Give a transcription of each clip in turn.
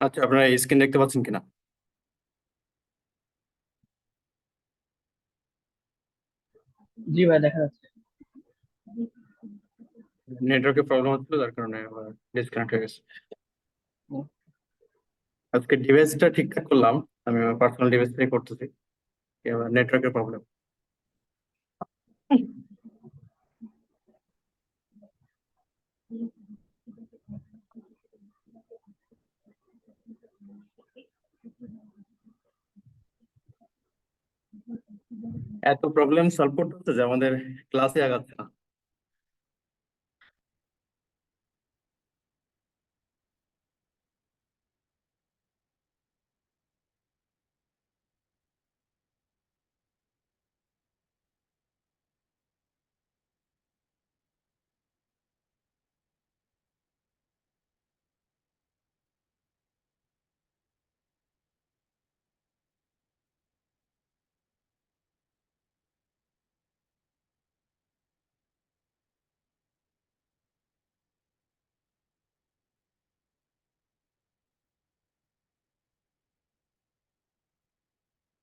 আচ্ছা, আপনারা স্ক্রিন দেখতে পাচ্ছেন কিনা? জি ভাই, দেখা যাচ্ছে। নেটওয়ার্কের প্রবলেম হচ্ছিল, যার কারণে ডিসকানেক্ট হয়ে গেছে। ও, আজকে ডিভাইসটা ঠিকঠাক করলাম। আমি আমার পার্সোনাল ডিভাইস থেকে করতেছি। এবার নেটওয়ার্কের প্রবলেম। এত প্রবলেম সলভ করতে হচ্ছে যে আমাদের ক্লাসে আগাচ্ছে না।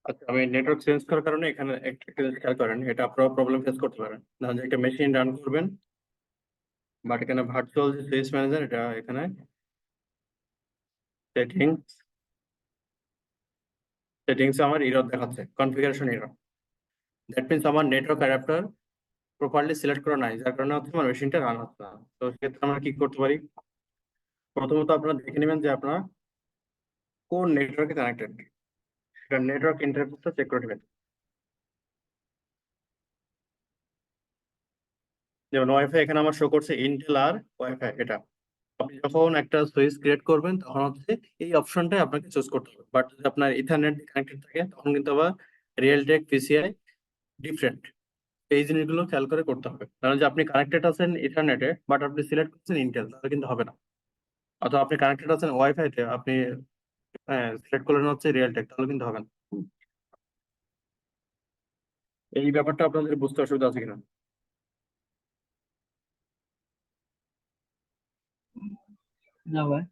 আচ্ছা, আমি নেটওয়ার্ক চেঞ্জ করার কারণে এখানে একটা একটা জিনিস খেয়াল করেন, এটা আপনারা প্রবলেম ফেস করতে পারেন। ধরেন যে একটা মেশিন রান করবেন, বাট এখানে ভার্চুয়াল যে সুইচ ম্যানেজার, এটা এখানে সেটিংস সেটিংস আমার এরর দেখাচ্ছে, কনফিগারেশন এরর। দ্যাট মিনস আমার নেটওয়ার্ক অ্যাডাপ্টার প্রপারলি সিলেক্ট করা নাই, যার কারণে হচ্ছে আমার মেশিনটা রান হচ্ছে না। তো সেক্ষেত্রে আমরা কি করতে পারি? প্রথমত আপনারা দেখে নেবেন যে আপনার কোন নেটওয়ার্কে কানেক্টেড, সেটা নেটওয়ার্ক ইন্টারফেসটা চেক করে নেবেন। যেমন ওয়াইফাই এখানে আমার শো করছে ইন্টেল আর ওয়াইফাই এটা। আপনি যখন একটা সুইচ ক্রিয়েট করবেন তখন হচ্ছে এই অপশনটাই আপনাকে চুজ করতে হবে। বাট যদি আপনার ইথারনেট কানেক্টেড থাকে তখন কিন্তু আবার রিয়েলটেক পিসিআই ডিফারেন্ট। এই জিনিসগুলো খেয়াল করে করতে হবে। কারণ যে আপনি কানেক্টেড আছেন ইথারনেটে, বাট আপনি সিলেক্ট করছেন ইন্টেল, তাহলে কিন্তু হবে না। অথবা আপনি কানেক্টেড আছেন ওয়াইফাইতে, আপনি সিলেক্ট করলেন হচ্ছে রিয়েলটেক, তাহলে কিন্তু হবে না। এই ব্যাপারটা আপনাদের বুঝতে অসুবিধা আছে কিনা? না ভাই।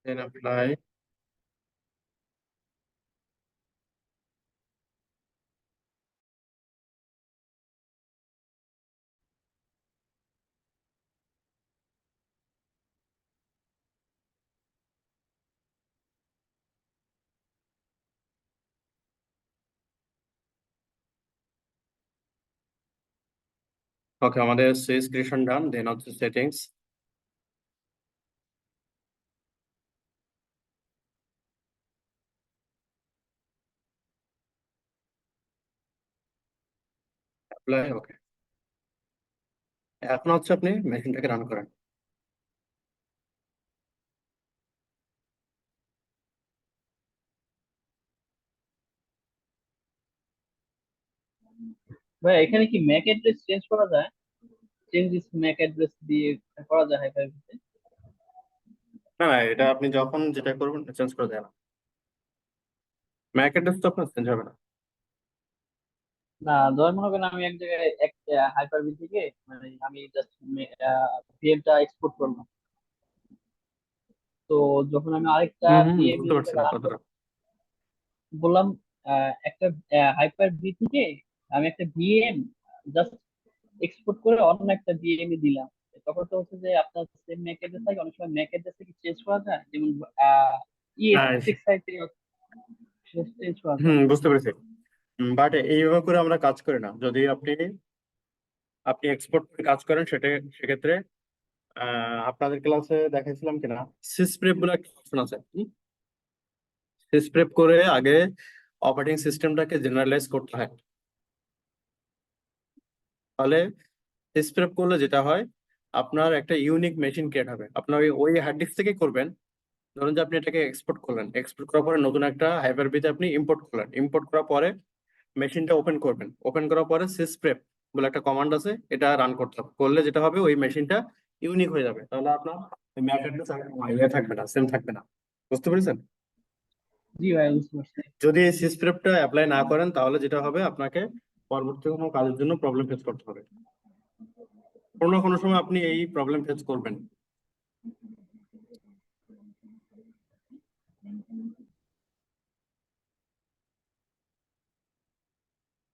দেন অ্যাপ্লাই। ওকে, আমাদের সুইচ ক্রিয়েশন ডান, দেন হচ্ছে সেটিংস, অ্যাপ্লাই। ওকে, এখন হচ্ছে আপনি মেশিনটাকে রান করেন। ভাই, এখানে কি ম্যাক অ্যাড্রেস চেঞ্জ করা যায়? চেঞ্জেস ম্যাক অ্যাড্রেস দিয়ে করা যায় হাইপার-ভিতে? না না, এটা আপনি যখন যেটা করবেন চেঞ্জ করে দেয় না। ম্যাক অ্যাড্রেস তো আপনার চেঞ্জ হবে না। না, ধর মনে করেন আমি এক জায়গায় এক হাইপার-ভি থেকে, মানে আমি জাস্ট ভিএমটা এক্সপোর্ট করলাম। তো যখন আমি আরেকটা হুম হুম, ভিএম বুঝতে পারছি না রান কথাটা। বললাম, একটা হাইপার-ভি থেকে আমি একটা ভিএম জাস্ট এক্সপোর্ট করে অন্য একটা ভিএম এ দিলাম। তখন তো হচ্ছে যে আপনার সেম ম্যাক অ্যাড্রেস থাকে, অনেক সময় ম্যাক অ্যাড্রেস কি চেঞ্জ করা যায়, যেমন ইএস হ্যাঁ, 65 চেঞ্জ করা যায়। হুম, বুঝতে পেরেছি। বাট এইভাবে করে আমরা কাজ করি না। যদি আপনি আপনি এক্সপোর্ট করে কাজ করেন, সেক্ষেত্রে আপনাদের ক্লাসে দেখাইছিলাম কিনা, সিসপ্রেপ বলে একটা অপশন আছে। সিসপ্রেপ করে আগে অপারেটিং সিস্টেমটাকে জেনারেলাইজ করতে হয়। তাহলে সিসপ্রেপ করলে যেটা হয়, আপনার একটা ইউনিক মেশিন ক্রিয়েট হবে। আপনার ওই ওই হার্ড ডিস্ক থেকে করবেন। ধরুন যে আপনি এটাকে এক্সপোর্ট করলেন, এক্সপোর্ট করার পরে নতুন একটা হাইপার বিতে আপনি ইম্পোর্ট করলেন, ইম্পোর্ট করার পরে মেশিনটা ওপেন করবেন, ওপেন করার পরে সিসপ্রেপ বলে একটা কমান্ড আছে, এটা রান করতে হবে। করলে যেটা হবে, ওই মেশিনটা ইউনিক হয়ে যাবে, তাহলে আপনার ম্যাক অ্যাড্রেস ইয়ে থাকবে না, সেম থাকবে না। বুঝতে পেরেছেন? জি ভাই, বুঝতে পারছি। যদি এই সিস্টেমটা অ্যাপ্লাই না করেন, তাহলে যেটা হবে, আপনাকে পরবর্তী কোনো কাজের জন্য প্রবলেম ফেস করতে হবে। কোনো না কোনো সময় আপনি এই প্রবলেম ফেস করবেন।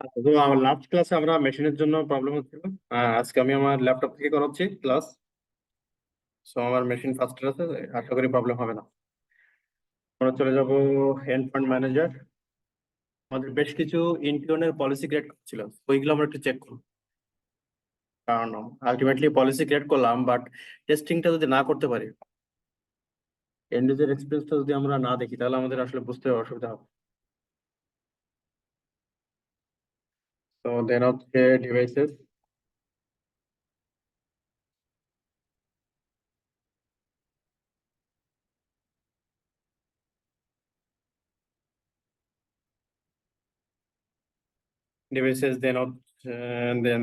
আচ্ছা, তো আমার লাস্ট ক্লাসে আমরা মেশিনের জন্য প্রবলেম হচ্ছিল। আজকে আমি আমার ল্যাপটপ থেকে করাচ্ছি ক্লাস। সো আমার মেশিন ফাস্টার আছে, আশা করি প্রবলেম হবে না। আমরা চলে যাব এন্ড ফান্ড ম্যানেজার। আমাদের বেশ কিছু ইনটিউনের পলিসি ক্রিয়েট ছিল, ওইগুলো আমরা একটু চেক করব। কারণ আলটিমেটলি পলিসি ক্রিয়েট করলাম, বাট টেস্টিংটা যদি না করতে পারি, এন্ড ইউজার এক্সপিরিয়েন্সটা যদি আমরা না দেখি, তাহলে আমাদের আসলে বুঝতে অসুবিধা হবে। তো দেন হচ্ছে ডিভাইসেস। ডিভাইসেস দেন হচ্ছে দেন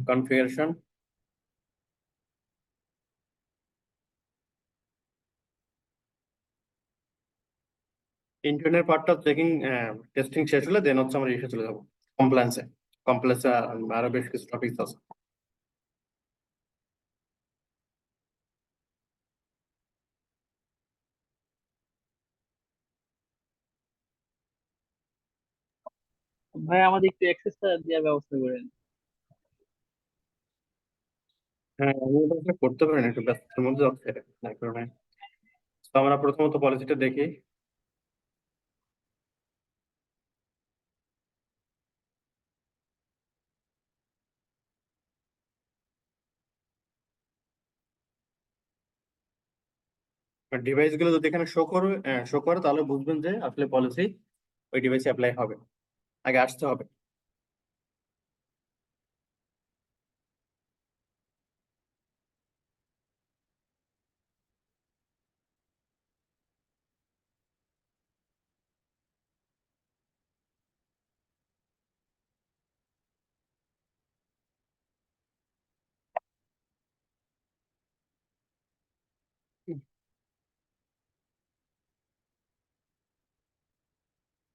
কনফিগারেশন। ইন্টারনাল পার্টটা চেকিং টেস্টিং শেষ হলে দেন হচ্ছে আমরা ইসে চলে যাবো কমপ্লায়েন্সে। কমপ্লায়েন্সে আরো বেশ কিছু টপিক আছে। ভাই আমাদের একটু অ্যাক্সেসটা দেওয়ার ব্যবস্থা করেন। হ্যাঁ, আমি এটা আসলে করতে পারি না, একটু ব্যস্ততার মধ্যে যাচ্ছে যার কারণে। তো আমরা প্রথমত পলিসিটা দেখি। ডিভাইস গুলো যদি এখানে শো করে তাহলে বুঝবেন যে আসলে পলিসি ওই ডিভাইসে অ্যাপ্লাই হবে। আগে আসতে হবে।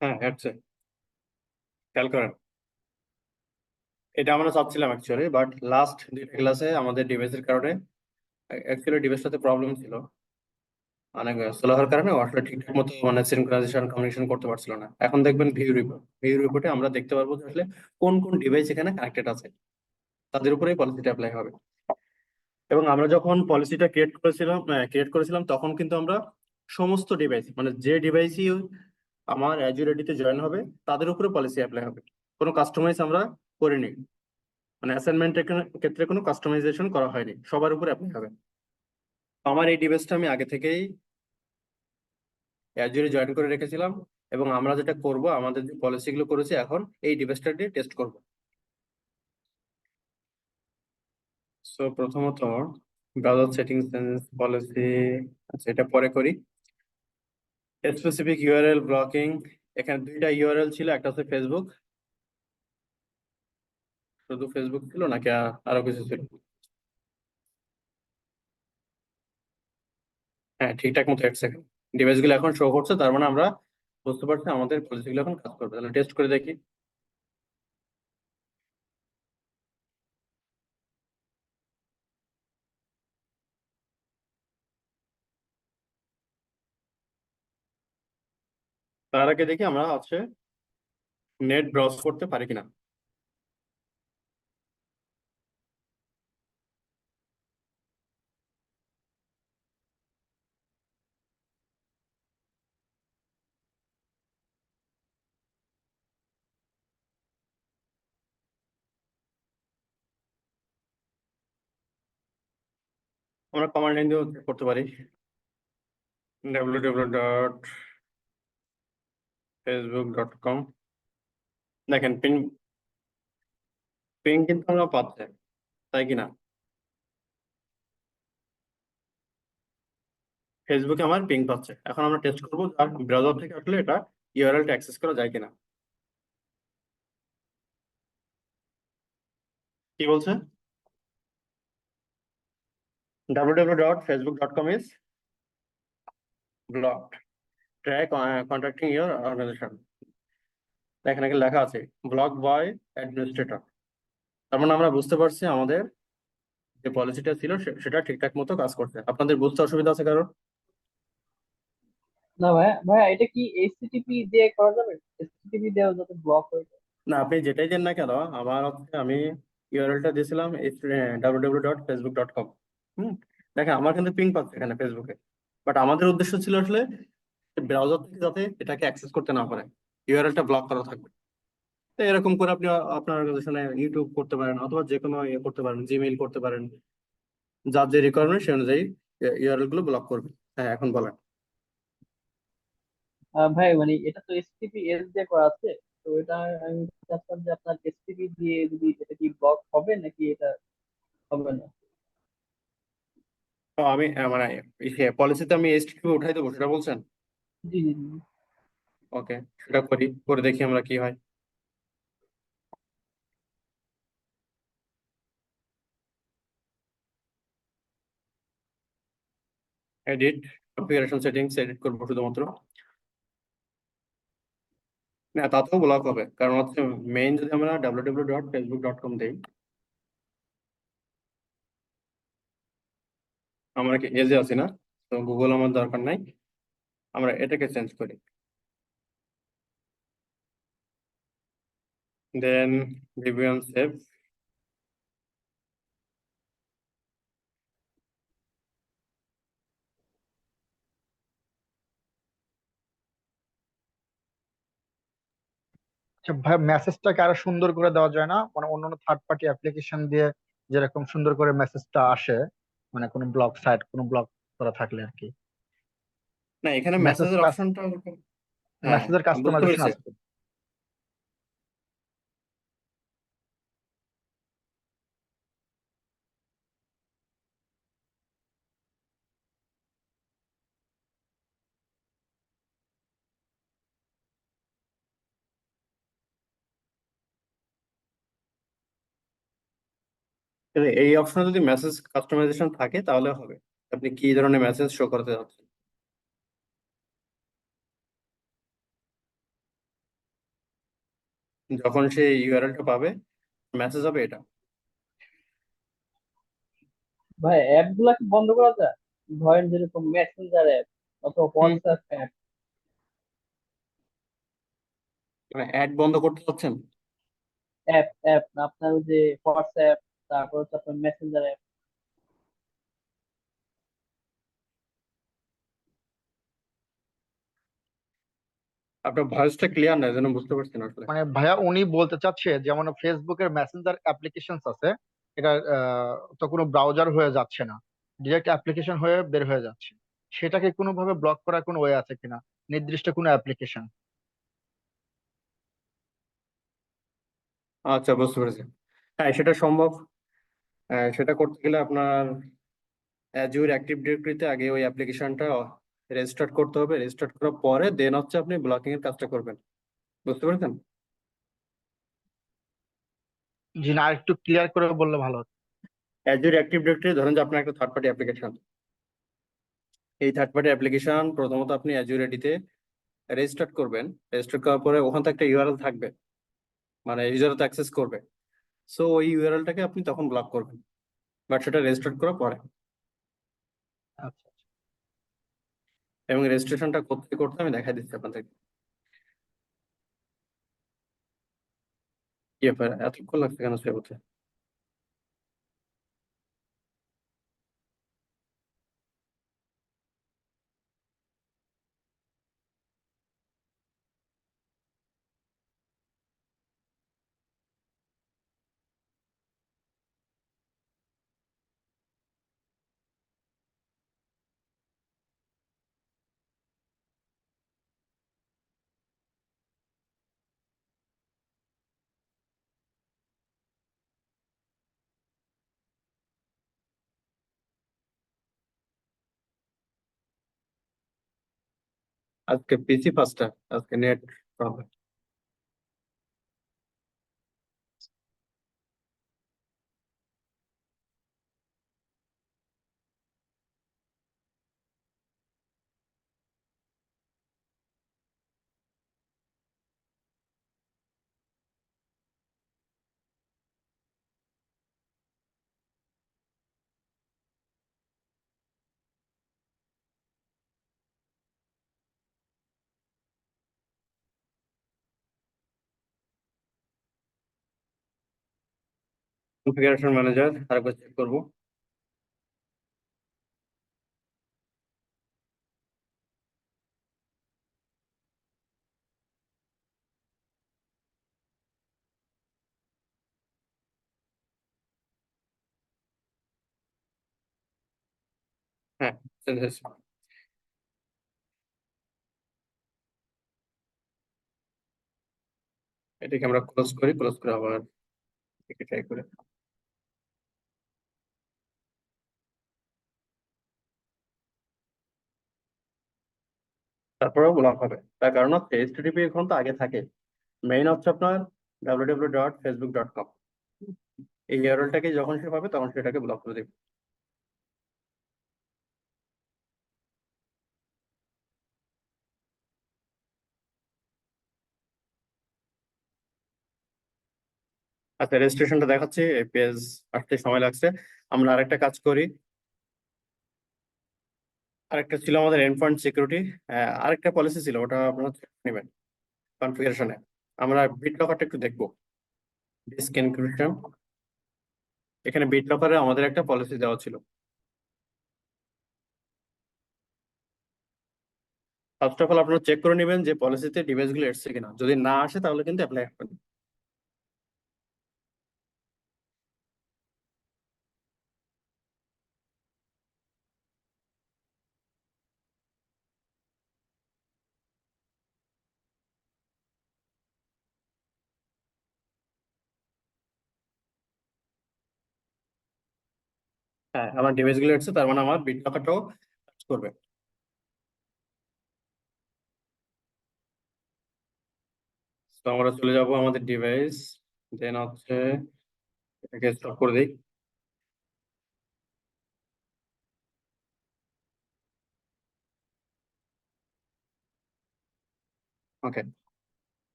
হ্যাঁ, হচ্ছে, খেয়াল করেন। এটা আমরা চাচ্ছিলাম অ্যাকচুয়ালি, বাট লাস্ট দুইটা ক্লাসে আমাদের ডিভাইসের কারণে, অ্যাকচুয়ালি ডিভাইসটাতে প্রবলেম ছিল। অনেক স্লো হওয়ার কারণে ও আসলে ঠিকঠাক মতো মানে সিনক্রোনাইজেশন কমিউনিকেশন করতে পারছিল না। এখন দেখবেন ভিউ রিপোর্টে আমরা দেখতে পারবো যে আসলে কোন কোন ডিভাইস এখানে কানেক্টেড আছে, তাদের উপরেই পলিসিটা অ্যাপ্লাই হবে। এবং আমরা যখন পলিসিটা ক্রিয়েট করেছিলাম তখন কিন্তু আমরা সমস্ত ডিভাইস, মানে যে ডিভাইসই আমার অ্যাজুর এডিতে জয়েন হবে, তাদের উপরে পলিসি অ্যাপ্লাই হবে। কোনো কাস্টমাইজ আমরা করিনি, মানে অ্যাসাইনমেন্টের ক্ষেত্রে কোনো কাস্টমাইজেশন করা হয়নি, সবার উপরে অ্যাপ্লাই হবে। আমার এই ডিভাইসটা আমি আগে থেকেই অ্যাজুরে জয়েন করে রেখেছিলাম, এবং আমরা যেটা করব, আমাদের যে পলিসিগুলো করেছি এখন এই ডিভাইসটা দিয়ে টেস্ট করব। সো প্রথমত ব্রাউজার সেটিংস পলিসি, আচ্ছা এটা পরে করি। স্পেসিফিক ইউআরএল ব্লকিং, এখানে দুইটা ইউআরএল ছিল, একটা হচ্ছে ফেসবুক। শুধু ফেসবুক ছিল নাকি আরো কিছু ছিল? হ্যাঁ, ঠিকঠাক মতো 1 সেকেন্ড। ডিভাইস গুলো এখন শো করছে, তার মানে আমরা বুঝতে পারছি আমাদের পলিসি গুলো এখন কাজ করবে। তাহলে টেস্ট করে দেখি। তার আগে দেখি আমরা হচ্ছে নেট ব্রাউজ করতে পারি কিনা। আমরা কমান্ড লাইন দিয়েও check করতে পারি। www.facebook.com। দেখেন, পিন পিন কিন্তু আমরা পাচ্ছি, তাই কিনা? ফেসবুকে আমার পিং পাচ্ছে। এখন আমরা টেস্ট করবো ব্রাউজার থেকে আসলে এটা ইউআরএলটা অ্যাক্সেস করা যায় কিনা। কি বলছে? www.facebook.com is blocked. Try contacting your organization. এখানে কি লেখা আছে ব্লক বাই অ্যাডমিনিস্ট্রেটর। তার মানে আমরা বুঝতে পারছি আমাদের যে পলিসিটা ছিল সেটা ঠিকঠাক মতো কাজ করছে। আপনাদের বুঝতে অসুবিধা আছে কারণ? না ভাইয়া, ভাইয়া এটা কি এইচটিটিপি দিয়ে করা যাবে? এইচটিটিপি দেওয়া যাতে ব্লক হয়ে যায়। না, আপনি যেটাই দেন না কেন, আমার হচ্ছে আমি ইউআরএলটা দিয়েছিলাম www.facebook.com। হুম, দেখেন আমার কিন্তু পিং পাচ্ছে এখানে ফেসবুকে, বাট আমাদের উদ্দেশ্য ছিল আসলে ব্রাউজার থেকে যাতে এটাকে অ্যাক্সেস করতে না পারে, ইউআরএলটা ব্লক করা থাকবে। তো এরকম করে আপনি আপনার অর্গানাইজেশনে ইউটিউব করতে পারেন অথবা যে কোনো ইয়ে করতে পারেন, জিমেইল করতে পারেন, যার যে রিকোয়ারমেন্ট সেই অনুযায়ী ইউআরএল গুলো ব্লক করবে। হ্যাঁ, এখন বলেন। ভাই মানে এটা তো এসটিপি এস দিয়ে করা আছে, তো এটা আমি চাচ্ছিলাম যে আপনার এসটিপি দিয়ে যদি এটা কি ব্লক হবে নাকি এটা হবে না। তো আমি মানে পলিসিতে আমি এইচটিটিপি উঠাই দেবো সেটা বলছেন? জি জি জি। ওকে, সেটা করি, করে দেখি আমরা কি হয়। এডিট, কনফিগারেশন সেটিংস এডিট করবো শুধুমাত্র। না, তাতেও ব্লক হবে, কারণ হচ্ছে মেইন যদি আমরা www.facebook.com দিই, আমরা কি এজে আছি না, তো গুগল আমার দরকার নাই, আমরা এটাকে চেঞ্জ করি। দেন রিভিউ সেভ। আচ্ছা ভাই, মেসেজটাকে আরো সুন্দর করে দেওয়া যায় না? মানে অন্যান্য থার্ড পার্টি অ্যাপ্লিকেশন দিয়ে যেরকম সুন্দর করে মেসেজটা আসে, মানে কোনো ব্লগ সাইট, কোনো ব্লগ করা থাকলে আর কি, না, এখানে মেসেজ মেসেজের অপশনটা, হ্যাঁ মেসেজের আমি বুঝতে কাস্টমাইজেশন পেরেছি। আছে। কিন্তু এই অপশনে যদি মেসেজ কাস্টমাইজেশন থাকে তাহলে হবে। আপনি কি ধরনের মেসেজ শো করতে যাচ্ছেন, যখন সে ইউআরএলটা পাবে মেসেজ হবে এটা। ভাই অ্যাপ গুলা কি বন্ধ করা যায়? ধরেন যেরকম মেসেঞ্জার অ্যাপ অথবা হুম, হোয়াটসঅ্যাপ অ্যাপ। মানে অ্যাড বন্ধ করতে যাচ্ছেন? অ্যাপ অ্যাপ আপনার ওই যে হোয়াটসঅ্যাপ, তারপর হচ্ছে আপনার মেসেঞ্জার অ্যাপ। আপনার ভয়েসটা ক্লিয়ার না, যেন বুঝতে পারছি না আসলে। মানে ভাইয়া উনি বলতে চাচ্ছে যেমন ফেসবুকের মেসেঞ্জার অ্যাপ্লিকেশন আছে, এটা তো কোনো ব্রাউজার হয়ে যাচ্ছে না, ডিরেক্ট অ্যাপ্লিকেশন হয়ে বের হয়ে যাচ্ছে। সেটাকে কোনোভাবে ব্লক করার কোনো ওয়ে আছে কিনা, নির্দিষ্ট কোনো অ্যাপ্লিকেশন? আচ্ছা, বুঝতে পেরেছি। হ্যাঁ, সেটা সম্ভব। সেটা করতে গেলে আপনার অ্যাজুর অ্যাক্টিভ ডিরেক্টরিতে আগে ওই অ্যাপ্লিকেশনটা রেজিস্টার করতে হবে, রেজিস্টার করার পরে দেন হচ্ছে আপনি ব্লকিং এর কাজটা করবেন। বুঝতে পেরেছেন? জি না, আর একটু ক্লিয়ার করে বললে ভালো হতো। অ্যাজুর অ্যাক্টিভ ডিরেক্টরি ধরেন যে আপনার একটা থার্ড পার্টি অ্যাপ্লিকেশন, এই থার্ড পার্টি অ্যাপ্লিকেশন প্রথমত আপনি অ্যাজুর এডিতে রেজিস্টার করবেন। রেজিস্টার করার পরে ওখানে তো একটা ইউআরএল থাকবে, মানে ইউজার তো অ্যাক্সেস করবে। সো ওই ইউআরএলটাকে আপনি তখন ব্লক করবেন, বাট সেটা রেজিস্টার করার পরে। আচ্ছা। এবং রেজিস্ট্রেশনটা করতে করতে আমি দেখাই দিচ্ছি আপনাদেরকে। কি ব্যাপার, এতক্ষণ লাগছে কেন সেভ হতে? আজকে পিসি ফাস্টার, আজকে নেট প্রবলেম। কনফিগারেশন ম্যানেজার আরেকবার চেক করবো। হ্যাঁ, চেঞ্জ হয়েছে। এটাকে আমরা ক্লোজ করি, ক্লোজ করে আবার ট্রাই করি। তারপরেও ব্লক হবে, তার কারণ হচ্ছে এইচটিটিপি এখন তো আগে থাকে, মেইন হচ্ছে আপনার www.facebook.com। এই ইউআরএলটাকে যখন সে পাবে তখন সেটাকে ব্লক করে দেবে। আচ্ছা, রেজিস্ট্রেশনটা দেখাচ্ছে, পেজ আসতে সময় লাগছে। আমরা আরেকটা কাজ করি। আরেকটা ছিল আমাদের এন্ড পয়েন্ট সিকিউরিটি, আরেকটা পলিসি ছিল, ওটা আপনারা নেবেন কনফিগারেশনে। আমরা বিট লকারটা একটু দেখবো, ডিস্ক এনক্রিপশন। এখানে বিট লকারে আমাদের একটা পলিসি দেওয়া ছিল। ফার্স্ট অফ অল আপনারা চেক করে নেবেন যে পলিসিতে ডিভাইস গুলো এসছে কিনা, যদি না আসে তাহলে কিন্তু অ্যাপ্লাই হবে না। হ্যাঁ, আমার ডিভাইস গুলো এসছে, তার মানে আমার বিট লকারটাও কাজ করবে। তো আমরা চলে যাব আমাদের ডিভাইস, দেন হচ্ছে এটাকে স্টপ করে দিই। ওকে,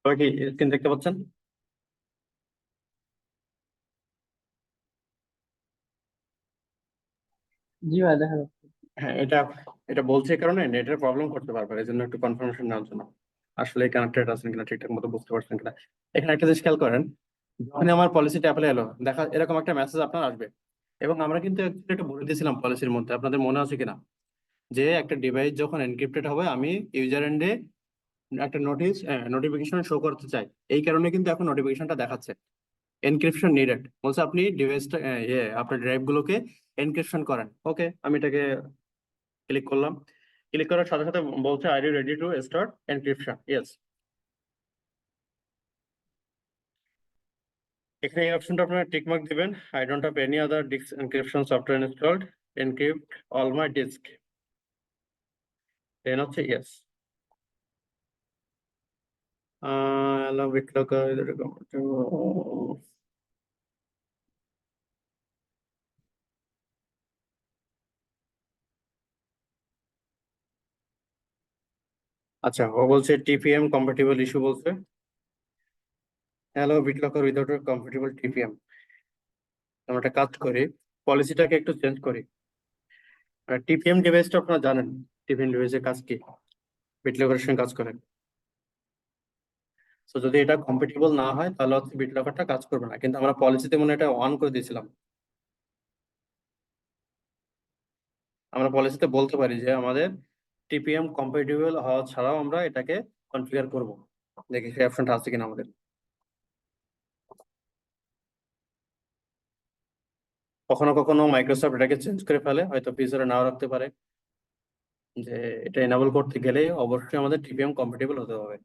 তবে কি স্ক্রিন দেখতে পাচ্ছেন? জি ভাই, দেখা যাচ্ছে। হ্যাঁ, এটা এটা বলছে এই কারণে নেটের প্রবলেম করতে পারবে, এই জন্য একটু কনফার্মেশন নেওয়ার জন্য। আসলে কানেক্টেড আছেন কিনা, ঠিকঠাক মতো বুঝতে পারছেন কিনা। এখানে একটা জিনিস খেয়াল করেন, যখনই আমার পলিসিটা অ্যাপ্লাই এলো, দেখা এরকম একটা মেসেজ আপনার আসবে। এবং আমরা কিন্তু actually এটা বলে দিয়েছিলাম পলিসির মধ্যে, আপনাদের মনে আছে কিনা, যে একটা ডিভাইস যখন এনক্রিপ্টেড হবে আমি ইউজার এন্ডে একটা নোটিফিকেশন শো করতে চাই। এই কারণে কিন্তু এখন নোটিফিকেশনটা দেখাচ্ছে এনক্রিপশন নিডেড, বলছে আপনি ডিভাইসটা আপনার ড্রাইভ গুলোকে এনক্রিপশন করেন। ওকে, আমি এটাকে ক্লিক করলাম। ক্লিক করার সাথে সাথে বলছে are you ready to start encryption, yes. এখানে এই অপশনটা আপনারা টিক মার্ক দিবেন, I don't have any other disk encryption software installed, encrypt all my disk, then হচ্ছে ইয়েস। allow BitLocker আচ্ছা, ও বলছে টিপিএম কম্প্যাটিবল ইস্যু বলছে, allow BitLocker without compatible TPM. আমরা একটা কাজ করি, পলিসিটাকে একটু চেঞ্জ করি। টিপিএম ডিভাইসটা আপনারা জানেন, টিপিএম ডিভাইসের কাজ কি, বিটলকারের সঙ্গে কাজ করে। তো যদি এটা কম্প্যাটিবল না হয় তাহলে হচ্ছে বিটলকারটা কাজ করবে না, কিন্তু আমরা পলিসিতে মনে হয় এটা অন করে দিয়েছিলাম। আমরা পলিসিতে বলতে পারি যে আমাদের টিপিএম কম্প্যাটিবল হওয়া ছাড়াও আমরা এটাকে কনফিগার করব। দেখি সেই অপশনটা আছে কিনা আমাদের। কখনো কখনো মাইক্রোসফট এটাকে চেঞ্জ করে ফেলে, হয়তো ফিচারে নাও রাখতে পারে, যে এটা এনাবল করতে গেলে অবশ্যই আমাদের টিপিএম কম্প্যাটিবল হতে হবে।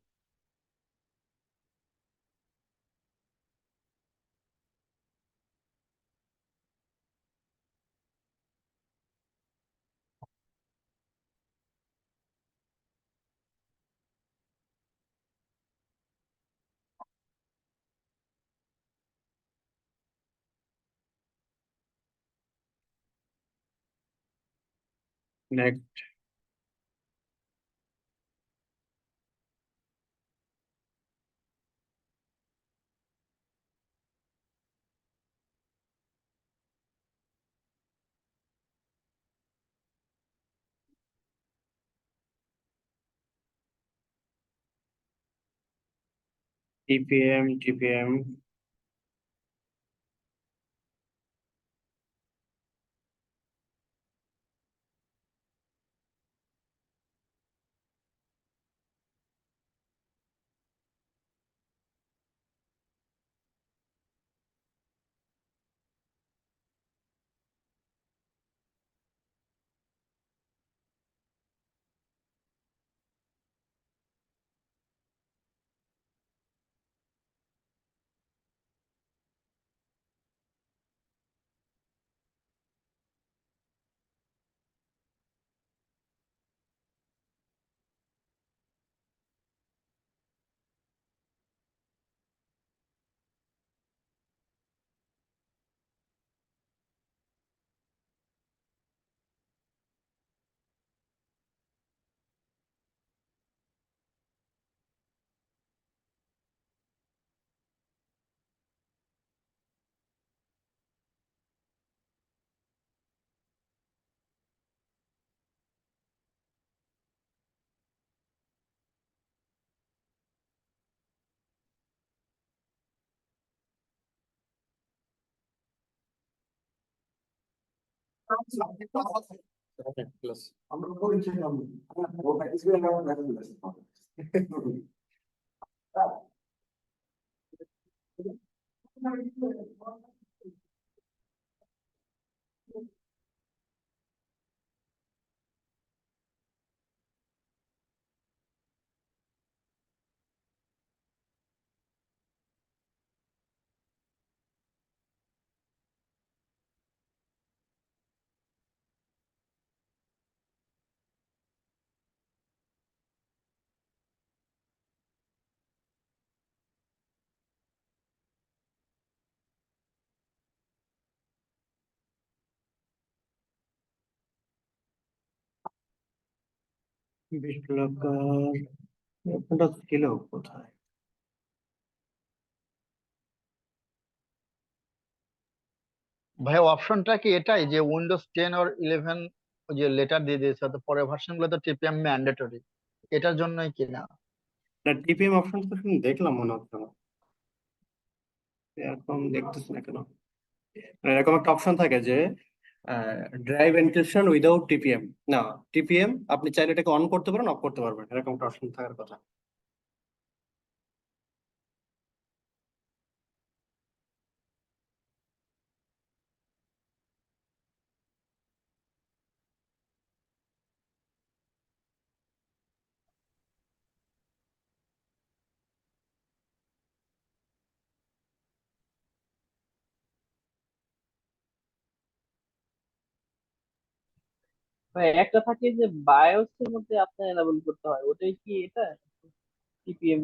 Next, TPM TPM Plus. বিপ্লবকার ওটা ছিল কোথায়? ভাই অপশনটা কি এটাই যে উইন্ডোজ 10 or 11 ওই যে লেটার দিয়ে দিয়েছে, তো পরের ভার্সন গুলো তো টিপিএম ম্যান্ডেটরি, এটার জন্যই কিনা? না, টিপিএম অপশন তো শুধু দেখলাম মনে হচ্ছে না, এরকম দেখতেছি না কেন। এরকম একটা অপশন থাকে যে ড্রাইভ এনক্রিপশন উইদাউট টিপিএম। না, টিপিএম আপনি চাইলে এটাকে অন করতে পারেন, অফ করতে পারবেন, এরকম একটা অপশন থাকার কথা। ভাই একটা থাকে যে বায়োস এর মধ্যে আপনার এনাবল করতে হয়, ওটাই কি এটা CPM?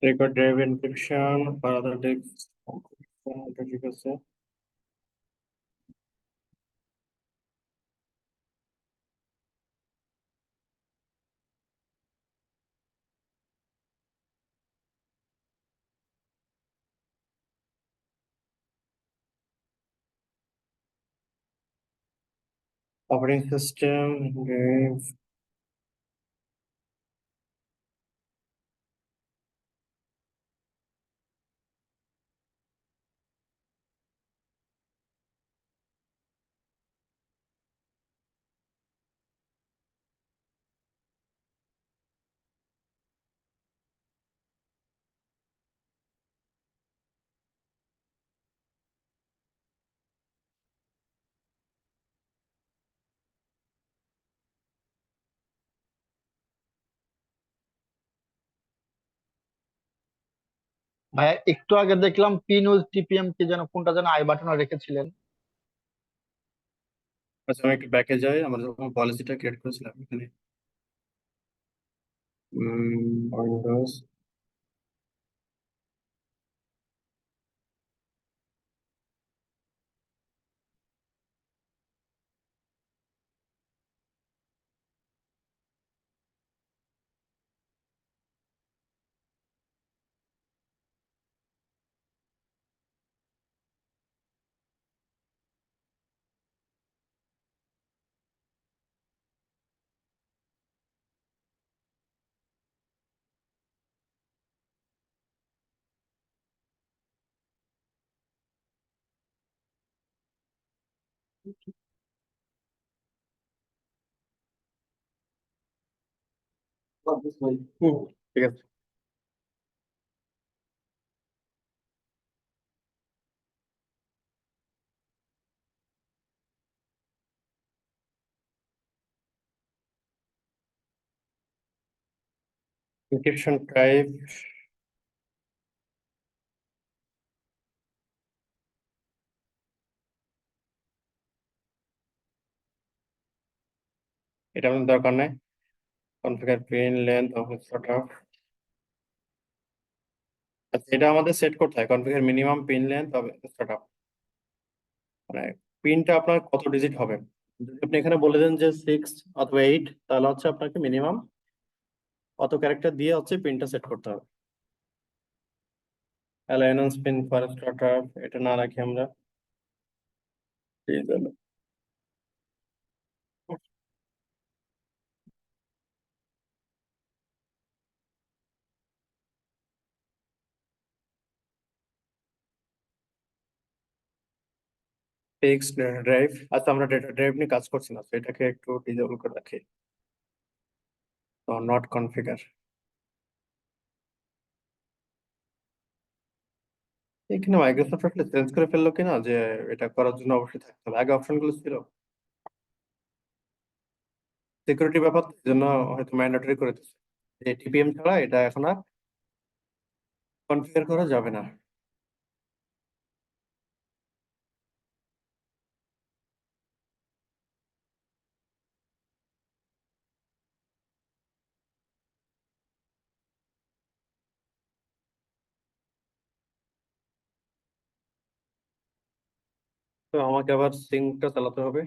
Record drive encryption further text, এটা ঠিক আছে। অপারেটিং সিস্টেম, ভাইয়া একটু আগে দেখলাম পিন উইথ টিপিএম কি যেন, কোনটা যেন আই বাটনে রেখেছিলেন। আচ্ছা আমি একটু ব্যাকে যাই, আমরা যখন পলিসিটা ক্রিয়েট করেছিলাম এখানে উইন্ডোজ ঠিক আছে। এনক্রিপশন টাইপ এটা আমাদের দরকার নেই। Configure pin length of sort of, আচ্ছা এটা আমাদের সেট করতে হয় configure minimum pin length of sort of, মানে পিনটা আপনার কত ডিজিট হবে। যদি আপনি এখানে বলে দেন যে 6 অথবা 8, তাহলে হচ্ছে আপনাকে মিনিমাম অত ক্যারেক্টার দিয়ে হচ্ছে পিনটা সেট করতে হবে। অ্যালাইন্স পিন ফর স্টার্টার এটা না রাখি আমরা, ফিক্সড ড্রাইভ। আচ্ছা আমরা ডেটা ড্রাইভ নিয়ে কাজ করছি না, তো এটাকে একটু ডিসেবল করে রাখি। তো নট কনফিগার, এখানে মাইক্রোসফট আসলে চেঞ্জ করে ফেললো কিনা যে এটা করার জন্য অবশ্যই থাকতে হবে, আগে অপশন গুলো ছিল সিকিউরিটি ব্যাপার তো, এই জন্য হয়তো ম্যান্ডেটরি করে দিচ্ছে যে টিপিএম ছাড়া এটা এখন আর কনফিগার করা যাবে না। তো আমাকে আবার সিঙ্কটা চালাতে হবে,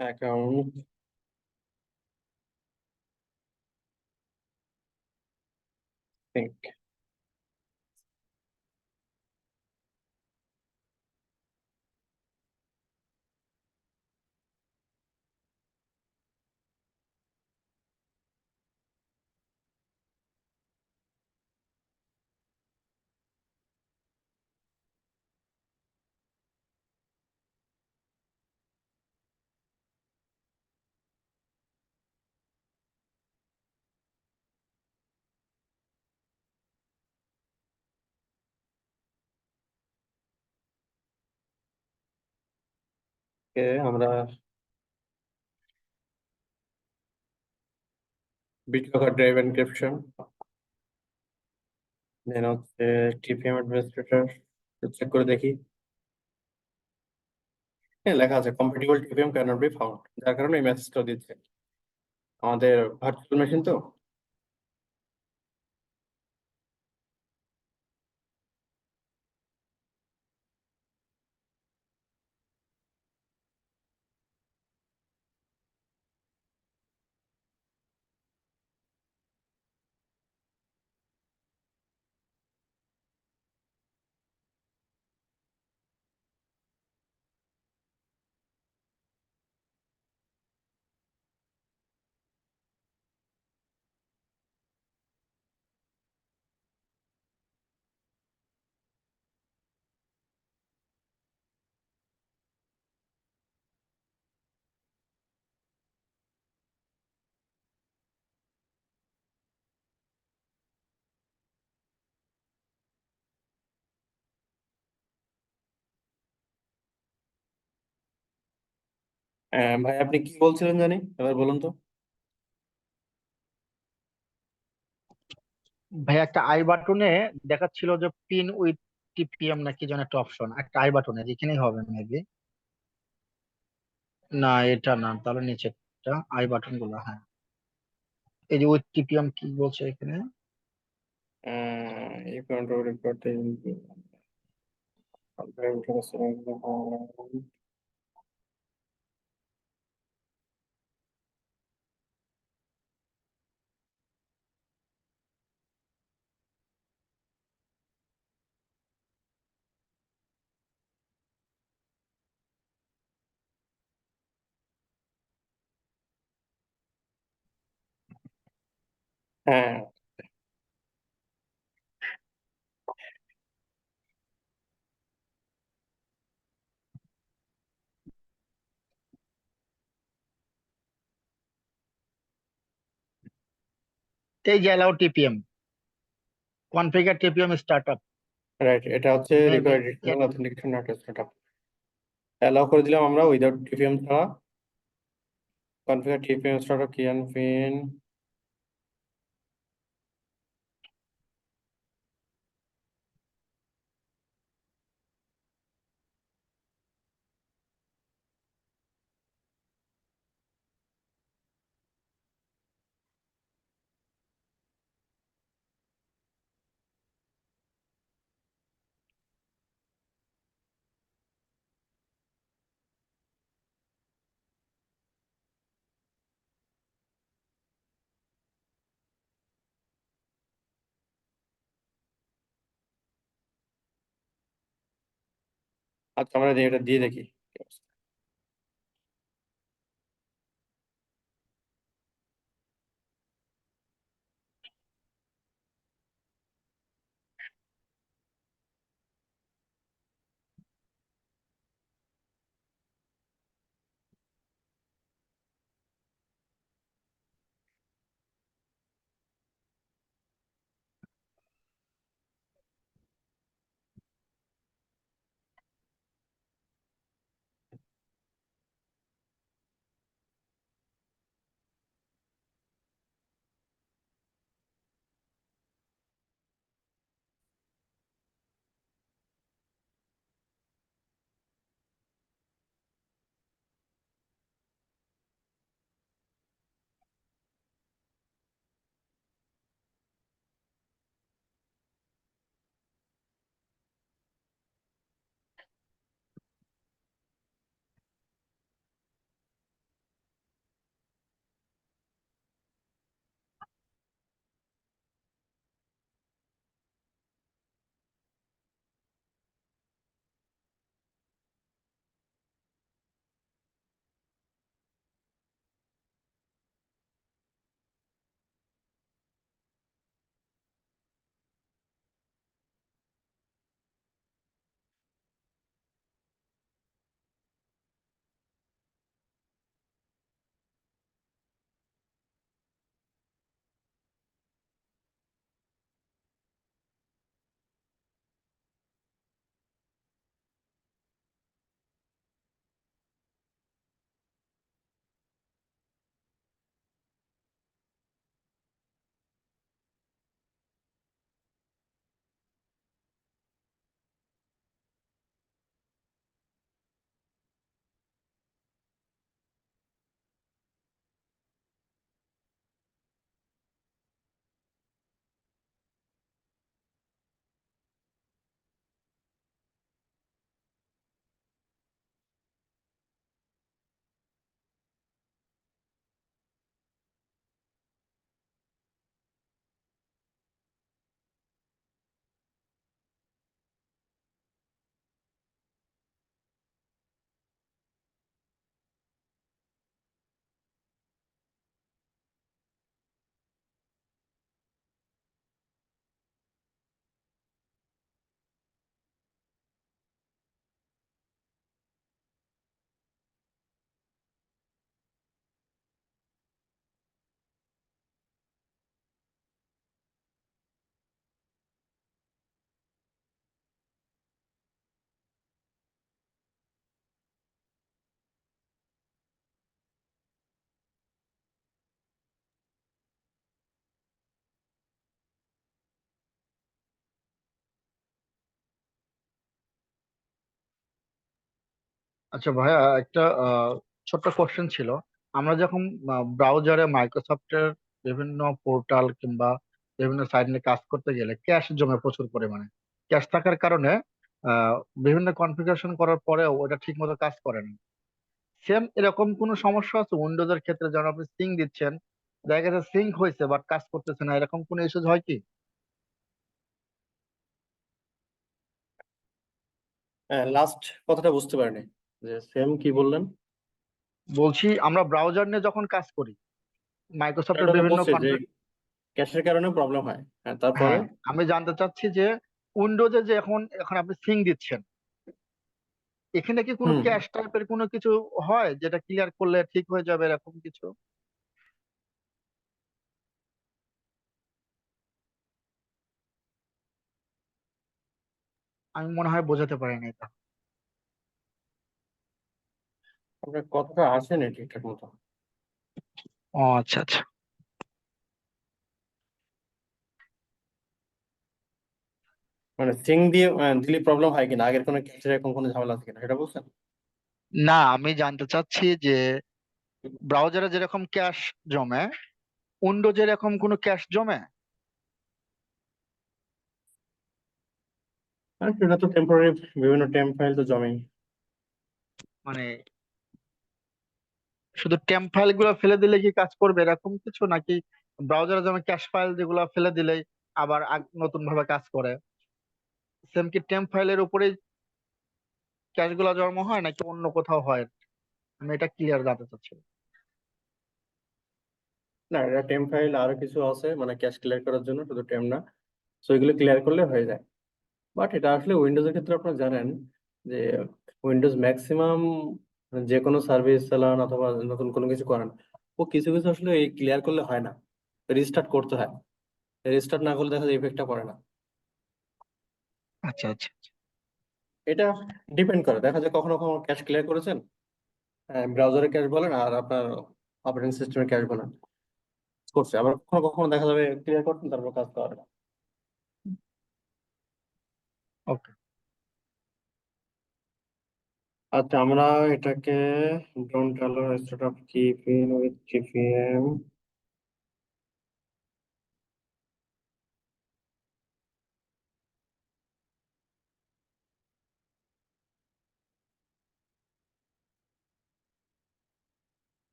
অ্যাকাউন্ট সিঙ্ক। আমরা বিটলকার ড্রাইভ এনক্রিপশন, দেন হচ্ছে টিপিএম অ্যাডমিনিস্ট্রেটর, চেক করে দেখি। হ্যাঁ লেখা আছে compatible TPM cannot be found, যার কারণে এই মেসেজটা দিচ্ছে। আমাদের ভার্চুয়াল মেশিন তো, ভাই আপনি কি বলছিলেন জানি, এবার বলুন তো। ভাই একটা আই বাটনে দেখাচ্ছিল যে পিন উইথ টিপিএম নাকি যেন একটা অপশন, একটা আই বাটনে যেখানেই হবে মেবি। না এটা না, তাহলে নিচেরটা আই বাটন গুলো, হ্যাঁ। এই যে উইথ টিপিএম কি বলছে এখানে? এই কন্ট্রোল করতে হ্যাঁ এই যে allow TPM, configure TPM startup right, এটা হচ্ছে maybe. Required authentication not setup. Allow করে দিলাম আমরা উইদাউট টিপিএম ছাড়া। কনফিগার টিপিএম স্টার্টআপ কি এন্ড পিন। আচ্ছা আমরা এটা দিয়ে দেখি কি অবস্থা। আচ্ছা ভাইয়া, একটা ছোট্ট কোশ্চেন ছিল। আমরা যখন ব্রাউজারে মাইক্রোসফটের বিভিন্ন পোর্টাল কিংবা বিভিন্ন সাইট নিয়ে কাজ করতে গেলে ক্যাশ জমে প্রচুর পরিমাণে। ক্যাশ থাকার কারণে আহ, বিভিন্ন কনফিগারেশন করার পরেও ওটা ঠিক মতো কাজ করে না। সেম এরকম কোনো সমস্যা আছে উইন্ডোজের ক্ষেত্রে? যখন আপনি সিঙ্ক দিচ্ছেন, দেখা গেছে সিঙ্ক হয়েছে বাট কাজ করতেছে না, এরকম কোনো ইস্যুজ হয় কি? হ্যাঁ, লাস্ট কথাটা বুঝতে পারিনি, যে সেম কি বললেন? বলছি, আমরা ব্রাউজার নিয়ে যখন কাজ করি, মাইক্রোসফটের এটা তো বিভিন্ন বলছে যে কনফিগ। ক্যাশের কারণে প্রবলেম হয়, হ্যাঁ, তারপরে? হ্যাঁ, আমি জানতে চাচ্ছি যে উইন্ডোজে যে এখন এখন আপনি সিঙ্ক দিচ্ছেন, এখানে কি কোনো হুম। ক্যাশ টাইপের কোনো কিছু হয় যেটা ক্লিয়ার করলে ঠিক হয়ে যাবে এরকম কিছু? আমি মনে হয় বোঝাতে পারিনি এটা। আপনার কথাটা আসেনি ঠিকঠাক মতো। ও আচ্ছা আচ্ছা। মানে সিং দিয়ে দিলে প্রবলেম হয় কিনা, আগের কোনো ক্যাশের এরকম কোনো ঝামেলা আছে কিনা সেটা বলছেন? না, আমি জানতে চাচ্ছি যে ব্রাউজারে যেরকম ক্যাশ জমে, উইন্ডোজে এরকম কোনো ক্যাশ জমে? আর সেটা তো টেম্পোরারি, বিভিন্ন টেম্প ফাইল তো জমেই। মানে শুধু টেম্প ফাইল গুলো ফেলে দিলে কি কাজ করবে এরকম কিছু, নাকি ব্রাউজারে যেমন ক্যাশ ফাইল যেগুলো ফেলে দিলেই আবার নতুন ভাবে কাজ করে, সেম কি টেম্প ফাইলের উপরেই ক্যাশ গুলো জন্ম হয় নাকি অন্য কোথাও হয়? আমি এটা ক্লিয়ার জানতে চাচ্ছি। না, এটা টেম্প ফাইল আরো কিছু আছে, মানে ক্যাশ ক্লিয়ার করার জন্য, শুধু টেম্প না। সো এগুলো ক্লিয়ার করলে হয়ে যায়। বাট এটা আসলে উইন্ডোজের ক্ষেত্রে আপনারা জানেন যে উইন্ডোজ ম্যাক্সিমাম যে কোনো সার্ভিস চালান অথবা নতুন কোনো কিছু করেন, ও কিছু কিছু আসলে এই ক্লিয়ার করলে হয় না, রিস্টার্ট করতে হয়। রিস্টার্ট না করলে দেখা যায় ইফেক্টটা পড়ে না। আচ্ছা আচ্ছা। এটা ডিপেন্ড করে, দেখা যায় কখনো কখনো ক্যাশ ক্লিয়ার করেছেন, ব্রাউজারে ক্যাশ বলেন আর আপনার অপারেটিং সিস্টেমে ক্যাশ বলেন, করছে। আবার কখনো কখনো দেখা যাবে ক্লিয়ার করছেন তারপর কাজ করে না। ওকে। আচ্ছা, আমরা এটাকে don't allow instead of keep in with GPM.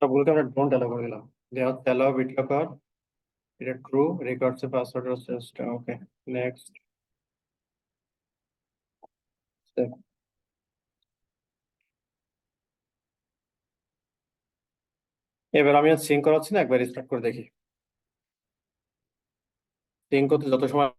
সবগুলোকে আমরা ডোন্ট অ্যালো করে দিলাম। যে হচ্ছে অ্যালো ভিডিও কল, এটা true, records password system, okay. Next. এবার আমি সিঙ্ক করাচ্ছি না, একবার স্টার্ট করে দেখি। সিঙ্ক করতে যত সময়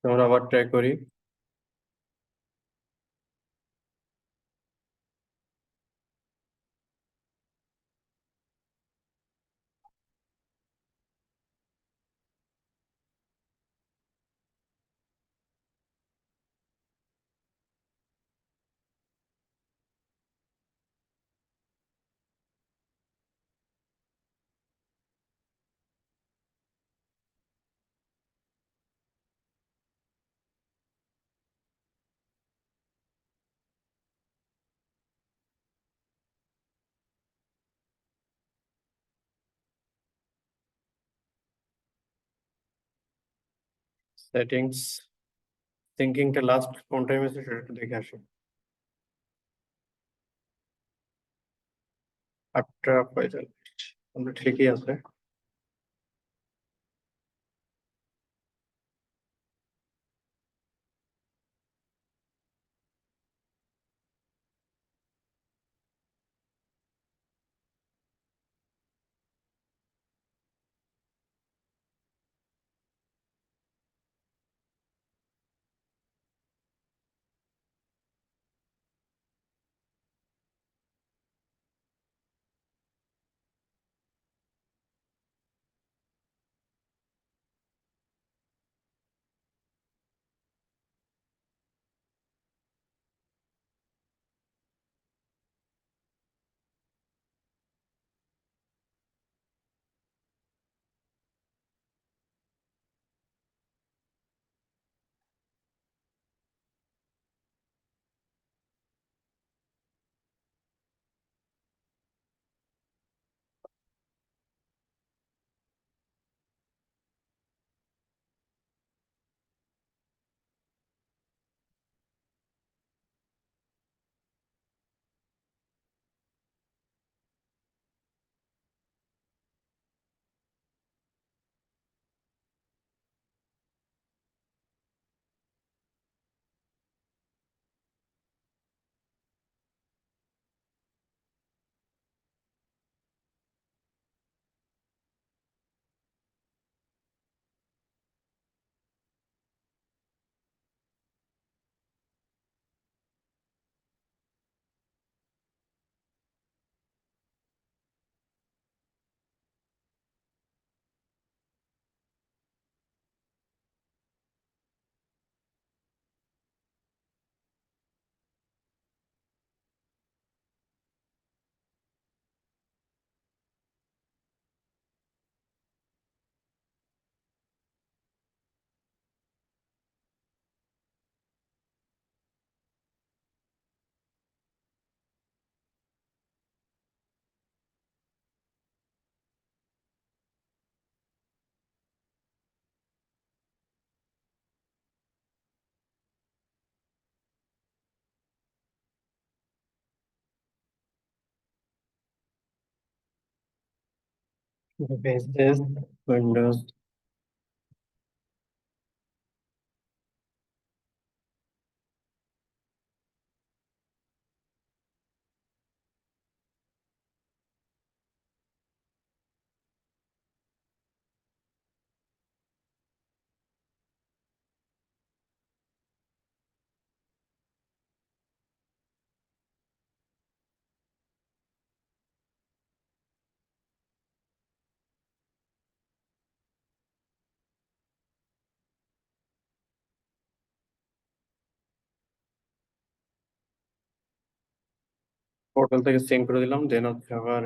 আমরা আবার ট্রাই করি। সেটিংস, থিঙ্কিংটা লাস্ট কোন টাইম আছে সেটা একটু দেখে আসি। 8টা 45, আমরা ঠিকই আছে। Basis, Windows, পোর্টাল থেকে সিঙ্ক করে দিলাম, দেন হচ্ছে আবার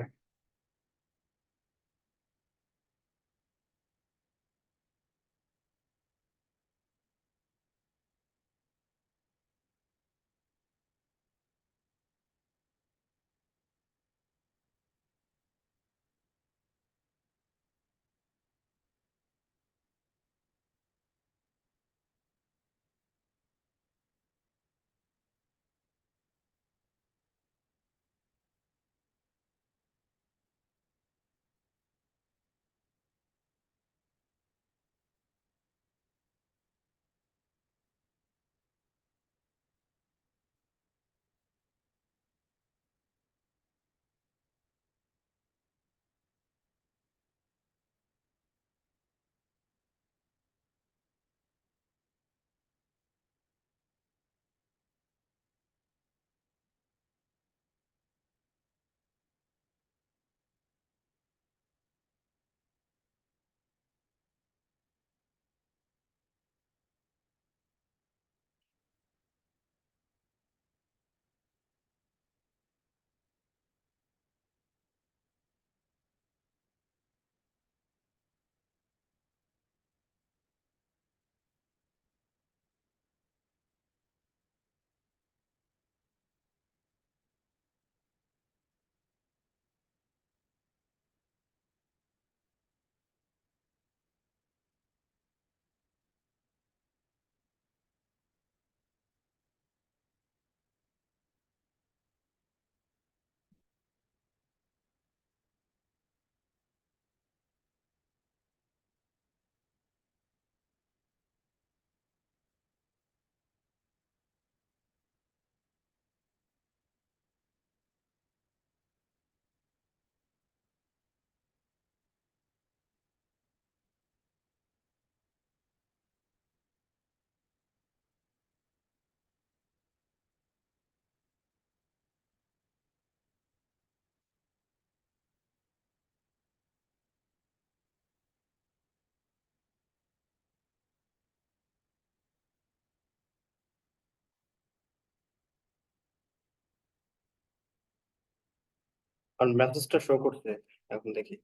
আর মেসেজটা শো করছে, এখন দেখি।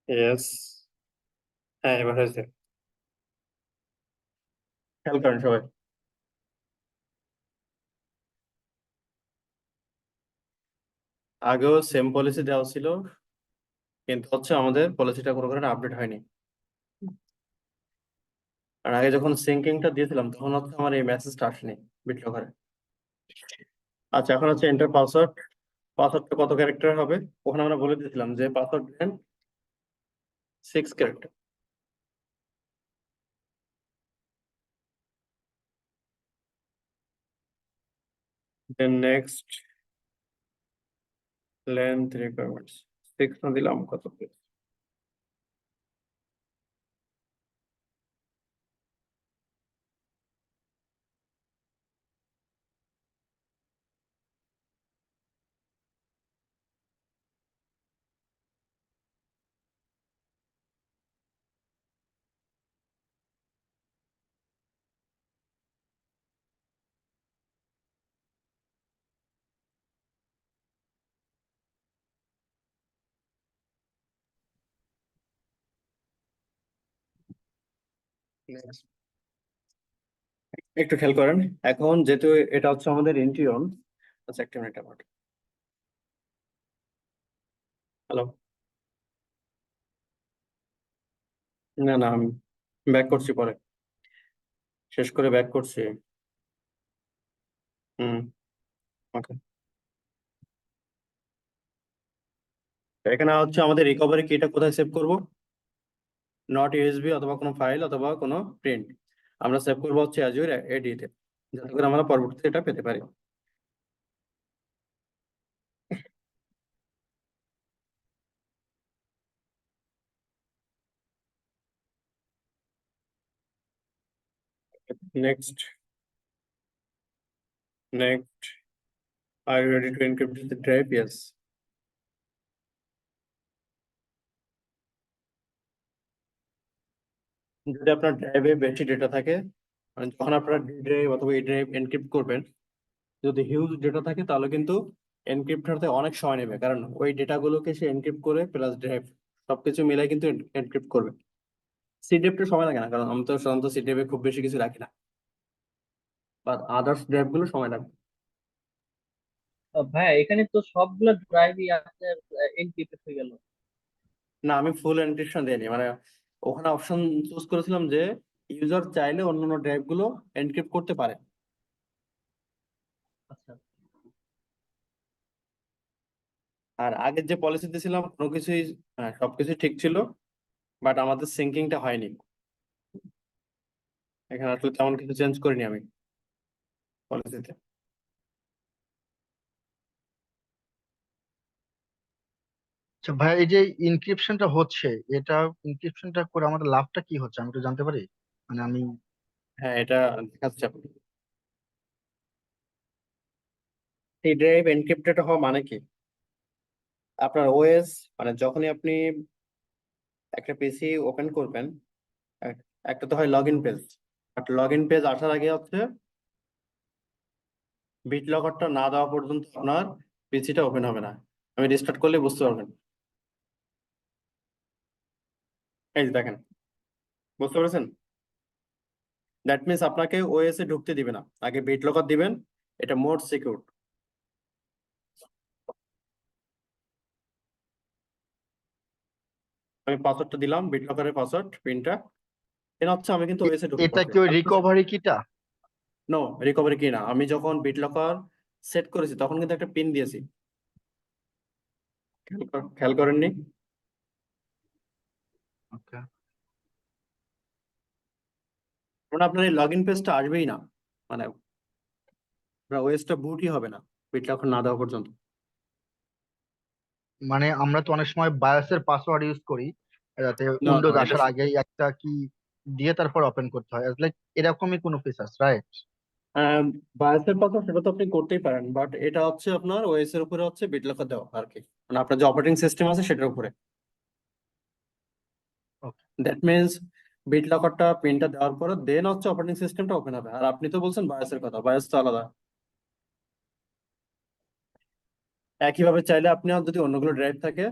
ইয়েস, হ্যাঁ এবার হয়েছে। খেয়াল করেন সবাই। আগেও সেম পলিসি দেওয়া ছিল, কিন্তু হচ্ছে আমাদের পলিসিটা কোনো কারণে আপডেট হয়নি। আর আগে যখন সিঙ্কিংটা দিয়েছিলাম তখন হচ্ছে আমার এই মেসেজটা আসেনি বিটলকারে। আচ্ছা, এখন হচ্ছে এন্টার পাসওয়ার্ড। পাসওয়ার্ডটা কত ক্যারেক্টার হবে? ওখানে আমরা বলে দিয়েছিলাম যে password then 6 character. Then next length requirements 6 না দিলাম কত? Next. একটু খেয়াল করেন, এখন যেহেতু এটা হচ্ছে আমাদের ইন্টিয়ন। আচ্ছা একটা মিনিট আমার। হ্যালো। না না, আমি ব্যাক করছি পরে, শেষ করে ব্যাক করছি। হুম। ওকে। এখানে হচ্ছে আমাদের রিকভারি কিটা কোথায় সেভ করব? নট ইউএসবি অথবা কোনো ফাইল অথবা কোনো প্রিন্ট। আমরা সেভ করবো হচ্ছে অ্যাজুর এডি তে, যাতে করে আমরা পরবর্তীতে এটা পেতে পারি। Next next are you ready to encrypt the drive? Yes. যদি আপনার ড্রাইভে বেশি ডেটা থাকে, মানে যখন আপনারা ডি ড্রাইভ অথবা ই ড্রাইভ এনক্রিপ্ট করবেন, যদি হিউজ ডেটা থাকে তাহলে কিন্তু এনক্রিপ্ট হতে অনেক সময় নেবে, কারণ ওই ডেটাগুলোকে সে এনক্রিপ্ট করে প্লাস ড্রাইভ সবকিছু মিলাই কিন্তু এনক্রিপ্ট করবে। সি ড্রাইভটা সময় লাগে না, কারণ আমি তো সাধারণত সি ড্রাইভে খুব বেশি কিছু রাখি না, বাট আদার্স ড্রাইভ গুলো সময় লাগবে। ভাইয়া এখানে তো সবগুলো ড্রাইভই আপনার এনক্রিপ্টেড হয়ে গেল। না, আমি ফুল এনক্রিপশন দিইনি, মানে ওখানে অপশন চুজ করেছিলাম যে ইউজার চাইলে অন্যান্য ড্রাইভ গুলো এনক্রিপ্ট করতে পারে। আচ্ছা। আর আগের যে পলিসি দিয়েছিলাম কোনো কিছুই, হ্যাঁ সবকিছু ঠিক ছিল, বাট আমাদের সিঙ্কিংটা হয়নি। এখানে আসলে তেমন কিছু চেঞ্জ করিনি আমি পলিসিতে। আচ্ছা ভাই, এই যে ইনক্রিপশনটা হচ্ছে, এটা ইনক্রিপশনটা করে আমাদের লাভটা কি হচ্ছে আমি একটু জানতে পারি? মানে আমি হ্যাঁ, এটা দেখাচ্ছে আপনি। এই ড্রাইভ এনক্রিপ্টেড হওয়া মানে কি? আপনার ওএস, মানে যখনই আপনি একটা পিসি ওপেন করবেন, এক- একটা তো হয় log in page, but log in page আসার আগে হচ্ছে বিট লকারটা না দেওয়া পর্যন্ত আপনার পিসিটা ওপেন হবে না। আমি রিস্টার্ট করলে বুঝতে পারবেন। এই যে দেখেন, বুঝতে পেরেছেন? দ্যাট মিনস আপনাকে ওএস এ ঢুকতে দিবে না, আগে বিট লকার দিবেন। এটা মোর সিকিউর। আমি পাসওয়ার্ডটা দিলাম, বিট লকারের পাসওয়ার্ড পিনটা। এটা হচ্ছে আমি কিন্তু ওএস এ ঢুকতে এটা পারছি। কি ওই রিকভারি কিটা? নো, রিকভারি কি না, আমি যখন বিট লকার সেট করেছি তখন কিন্তু একটা পিন দিয়েছি। খেয়াল করেননি? ওকে। মানে আপনার এই লগ ইন পেজটা আসবেই না, মানে আপনার ওএসটা বুটই হবে না বিট লকার না দেওয়া পর্যন্ত। মানে আমরা তো অনেক সময় বায়োসের পাসওয়ার্ড ইউজ করি, যাতে না উইন্ডোজ না এটা আসার আগেই একটা কি দিয়ে তারপর ওপেন করতে হয়, লাইক এরকমই কোনো ফিচার্স, রাইট? বায়োসের কথা সেটা তো আপনি করতেই পারেন, বাট এটা হচ্ছে আপনার ওএস এর উপরে হচ্ছে বিটলকার দেওয়া আর কি, মানে আপনার যে অপারেটিং সিস্টেম আছে সেটার উপরে। ওকে। দ্যাট মিনস বিটলকারটা পিনটা দেওয়ার পরে দেন হচ্ছে অপারেটিং সিস্টেমটা ওপেন হবে। আর আপনি তো বলছেন বায়োসের কথা, বায়োস তো আলাদা। একইভাবে চাইলে আপনি যদি অন্যগুলো ড্রাইভ থাকে,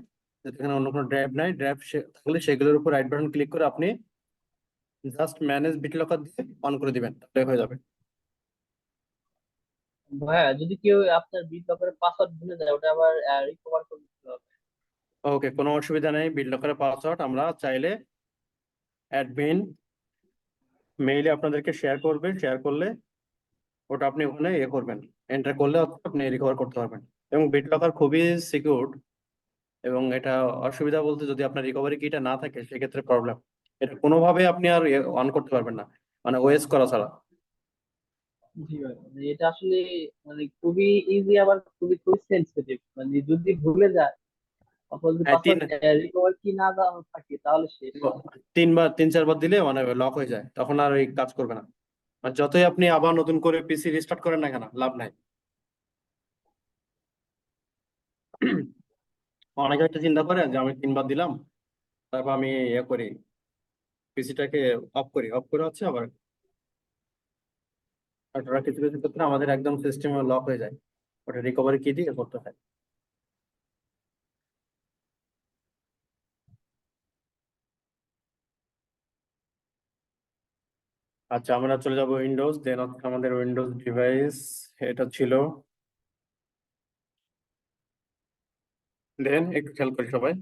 যেখানে অন্য কোনো ড্রাইভ নাই, ড্রাইভ থাকলে সেগুলোর উপর রাইট বাটন ক্লিক করে আপনি জাস্ট ম্যানেজ বিটলকার দিয়ে অন করে দিবেন, তাহলে হয়ে যাবে। ভাইয়া যদি কেউ আপনার বিটলকারের পাসওয়ার্ড ভুলে যায়, ওটা আবার রিকভার করতে হবে? ওকে, কোনো অসুবিধা নেই। বিটলকারের পাসওয়ার্ড আমরা চাইলে অ্যাডমিন মেইলে আপনাদেরকে শেয়ার করবে, শেয়ার করলে ওটা আপনি ওখানে ইয়ে করবেন, এন্টার করলে হচ্ছে আপনি রিকভার করতে পারবেন। এবং বিটলকার খুবই সিকিউর, এবং এটা অসুবিধা বলতে যদি আপনার রিকভারি কিটা না থাকে সেক্ষেত্রে প্রবলেম। এটা কোনোভাবে আপনি আর অন করতে পারবেন না, মানে ওএস করা ছাড়া। জি ভাই, মানে এটা আসলে মানে খুবই ইজি, আবার খুবই খুবই সেন্সিটিভ। মানে যদি ভুলে যায় অথবা যদি হ্যাঁ, পাসওয়ার্ড রিকভার কি না জানা থাকে তাহলে শেষ। তিনবার 3-4 বার দিলে মানে লক হয়ে যায়, তখন আর এই কাজ করবে না। আর যতই আপনি আবার নতুন করে পিসি রিস্টার্ট করেন না কেন, লাভ নাই। অনেকে একটা চিন্তা করে যে আমি 3 বার দিলাম, তারপর আমি ইয়ে করি, পিসিটাকে অফ করি, অফ করে হচ্ছে আবার। আর ওরা কিছু কিছু ক্ষেত্রে আমাদের একদম সিস্টেম লক হয়ে যায়, ওটা রিকভারি কি দিয়ে করতে হয়। আচ্ছা, আমরা চলে যাব উইন্ডোজ, দেন হচ্ছে আমাদের উইন্ডোজ ডিভাইস এটা ছিল। দেন একটু খেয়াল করি সবাই,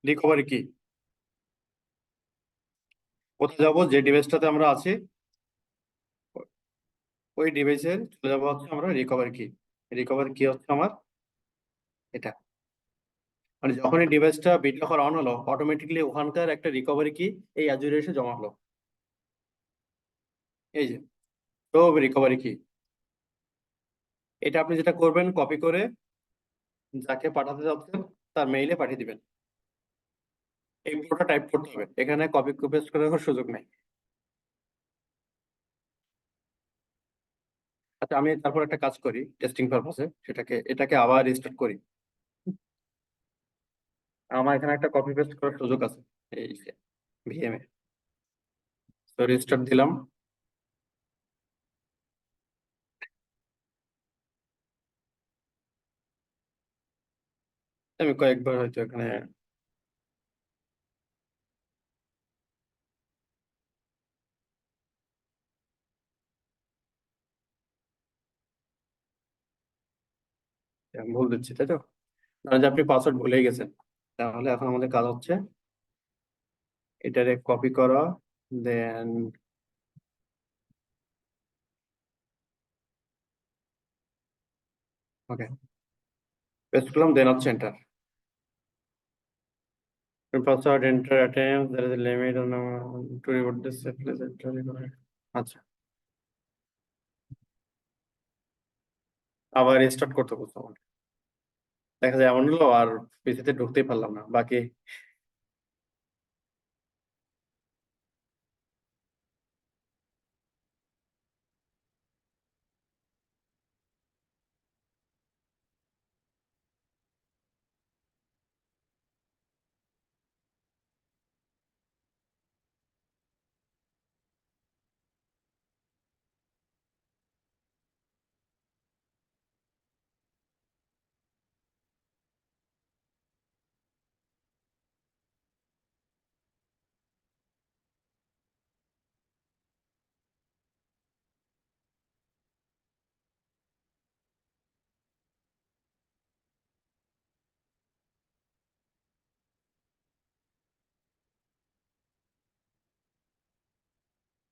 রিকভারি কি, কোথায় যাব, যে ডিভাইসটাতে আমরা আছি ওই ডিভাইসের চলে যাবো হচ্ছে আমরা রিকভারি কি। রিকভারি কি হচ্ছে আমার এটা, মানে যখনই ডিভাইসটা বিট লকার অন হলো অটোমেটিকলি ওখানকার একটা রিকভারি কি এই অ্যাজুরে এসে জমা হলো। এই যে, তো রিকভারি কি, এটা আপনি যেটা করবেন কপি করে যাকে পাঠাতে যাচ্ছেন তার মেইলে পাঠিয়ে দিবেন। এই পুরোটা টাইপ করতে হবে, এখানে কপি পেস্ট করার সুযোগ নেই। আচ্ছা, আমি তারপর একটা কাজ করি টেস্টিং পারপাসে, এটাকে আবার রিস্টার্ট করি। আমার এখানে একটা কপি পেস্ট করার সুযোগ আছে এই ভিএম এ। তো রিস্টার্ট দিলাম। আমি কয়েকবার হয়তো এখানে ভুল দিচ্ছি, তাই তো? ধরেন যে আপনি পাসওয়ার্ড ভুলে গেছেন, তাহলে এখন আমাদের কাজ হচ্ছে এটারে কপি করা, দেন ওকে পেস্ট করলাম, দেন হচ্ছে enter. Password enter attempt, there is a limit on to reboot this please enter it. আচ্ছা, আবার স্টার্ট করতে বলতে আমার, দেখা যায় এমন হলো আর পিসিতে ঢুকতেই পারলাম না বাকি।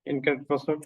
Incorrect password.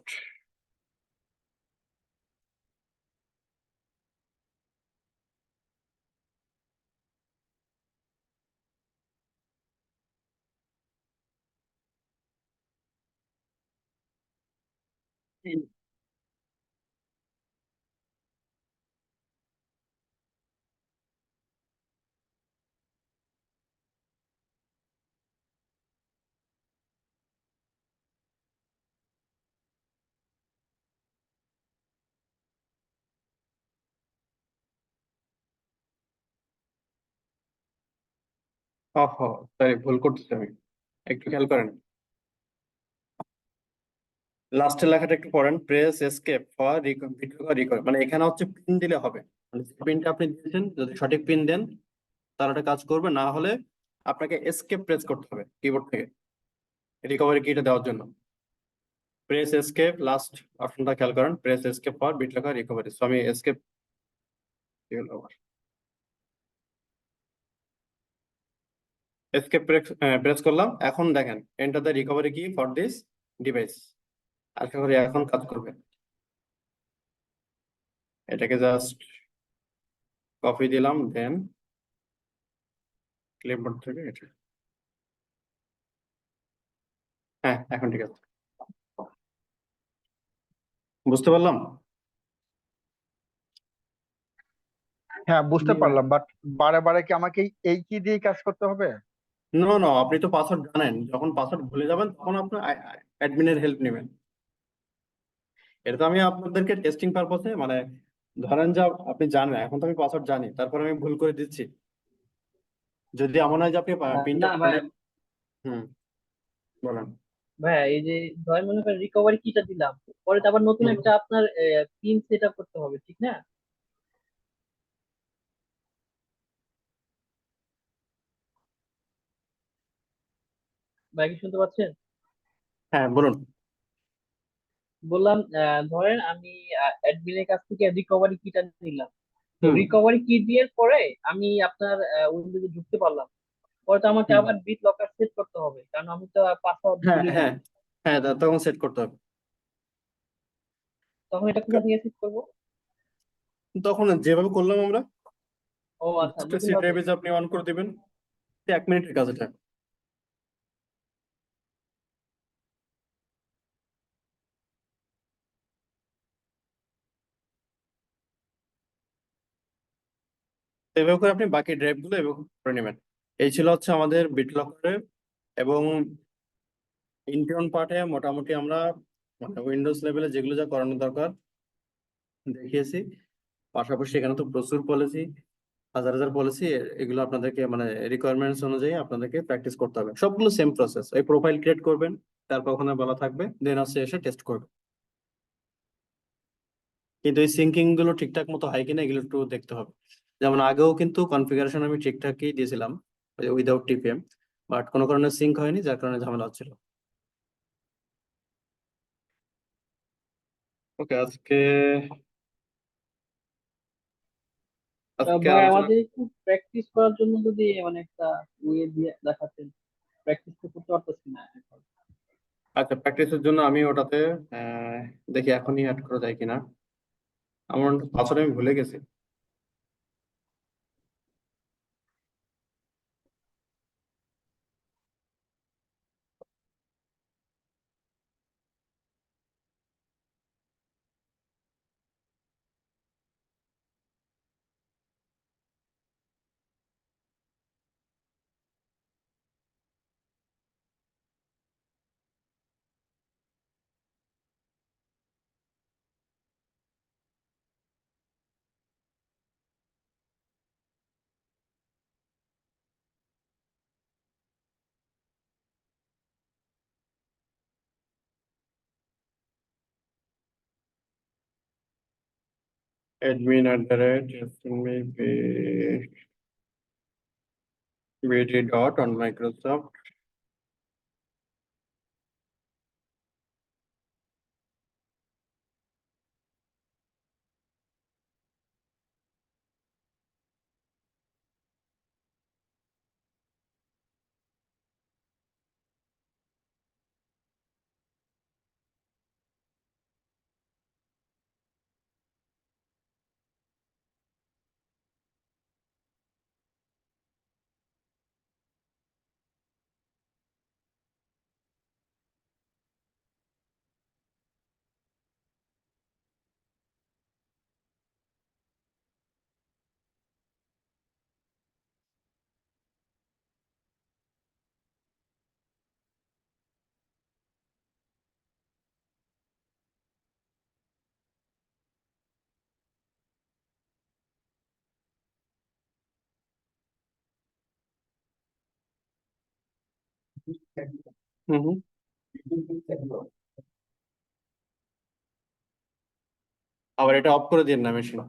ওহো, সরি, ভুল করতেছি আমি। একটু খেয়াল করেন, লাস্টের লেখাটা একটু পড়েন। প্রেস এসকেপ ফর রিকভার, মানে এখানে হচ্ছে পিন দিলে হবে। মানে যে পিনটা আপনি দিয়েছেন, যদি সঠিক পিন দেন তাহলে এটা কাজ করবে, না হলে আপনাকে এসকেপ প্রেস করতে হবে কিবোর্ড থেকে রিকভারি কিটা দেওয়ার জন্য। প্রেস এসকেপ, লাস্ট অপশনটা খেয়াল করেন, press escape for BitLocker recovery. So আমি এসকেপ এসকেপ প্রেস করলাম। এখন দেখেন, enter the recovery key for this device. আশা করি এখন কাজ করবে। এটাকে জাস্ট কপি দিলাম, দেন ক্লিপবোর্ড থেকে এটা, হ্যাঁ এখন ঠিক আছে। বুঝতে পারলাম। হ্যাঁ, বুঝতে জি ভাই। পারলাম, বাট বারে বারে কি আমাকে এই কি দিয়ে কাজ করতে হবে? নো নো, আপনি তো পাসওয়ার্ড জানেন, যখন পাসওয়ার্ড ভুলে যাবেন তখন আপনার অ্যাডমিনের হেল্প নেবেন। এটা তো আমি আপনাদেরকে টেস্টিং পারপসে, মানে ধরেন যে আপনি জানেন, এখন তো আমি পাসওয়ার্ড জানি, তারপর আমি ভুল করে দিচ্ছি। যদি এমন হয় যে আপনি পিনটা না ভাই, ভুলে, হুম, বলেন। ভাই এই যে ধরেন মনে করেন রিকভারি কিটা দিলাম, পরে তো আবার নতুন হুম, একটা আপনার পিন সেট আপ করতে হবে, ঠিক না? ভাই কি শুনতে পাচ্ছেন? হ্যাঁ বলুন। বললাম ধরেন আমি অ্যাডমিনের কাছ থেকে রিকভারি কিটা নিলাম, তো হুম, রিকভারি কি দিয়ে পরে আমি আপনার উইন্ডোজে ঢুকতে পারলাম। পরে তো আমাকে হুম, আবার বিট লকার সেট করতে হবে, কারণ আমি তো পাসওয়ার্ড হ্যাঁ ভুলে হ্যাঁ গেছি। হ্যাঁ, তখন সেট করতে হবে। তখন এটা কোথা থেকে সেট করবো? তখন যেভাবে করলাম আমরা, ও আচ্ছা, জাস্ট নতুন সি ভাবে। ড্রাইভে আপনি অন করে দিবেন। 1 মিনিটের কাজ এটা। তো এভাবে করে আপনি বাকি ড্রাইভ গুলো এভাবে করে নেবেন। এই ছিল হচ্ছে আমাদের বিটলকারের এবং ইন্টিগ্রন পার্টে মোটামুটি আমরা মানে উইন্ডোজ লেভেলে যেগুলো যা করানো দরকার দেখিয়েছি। পাশাপাশি এখানে তো প্রচুর পলিসি, হাজার হাজার পলিসি, এগুলো আপনাদেরকে মানে রিকোয়ারমেন্টস অনুযায়ী আপনাদেরকে প্র্যাকটিস করতে হবে। সবগুলো সেম প্রসেস, এই প্রোফাইল ক্রিয়েট করবেন, তারপর ওখানে বলা থাকবে, দেন হচ্ছে এসে টেস্ট করবে। কিন্তু এই সিঙ্কিং গুলো ঠিকঠাক মতো হয় কিনা এগুলো একটু দেখতে হবে। যেমন আগেও কিন্তু কনফিগারেশন আমি ঠিকঠাকই দিয়েছিলাম উইদাউট টিপিএম, বাট কোনো কারণে সিঙ্ক হয়নি, যার কারণে ঝামেলা হচ্ছিল। ওকে, আজকে আজকের ভাই আলোচনা, আমাদের একটু প্র্যাকটিস করার জন্য যদি মানে একটা ইয়ে দিয়ে দেখাতেন, প্র্যাকটিস তো করতে পারতেছি না এখন। আচ্ছা প্র্যাকটিসের জন্য আমি ওটাতে আহ, দেখি এখনই অ্যাড করা যায় কিনা। আমার পাসওয়ার্ড আমি ভুলে গেছি। admin@bd dot on Microsoft। হুম হুম। আবার এটা অফ করে দিন না মেশিন।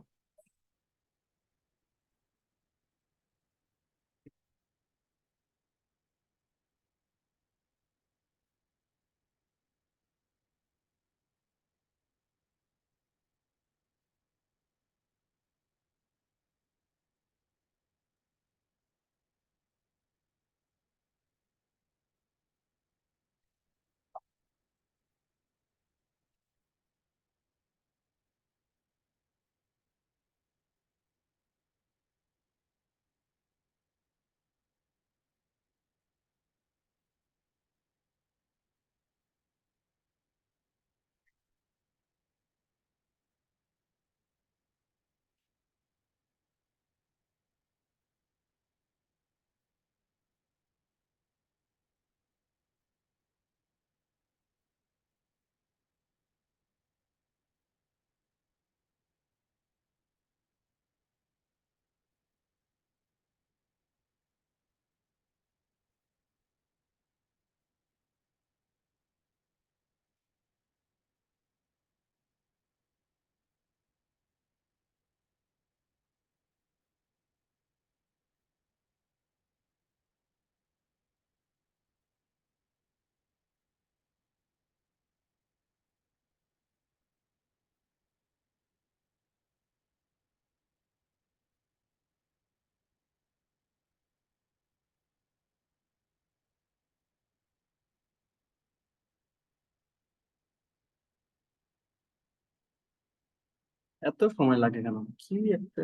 এত সময় লাগে কেন? কি একটা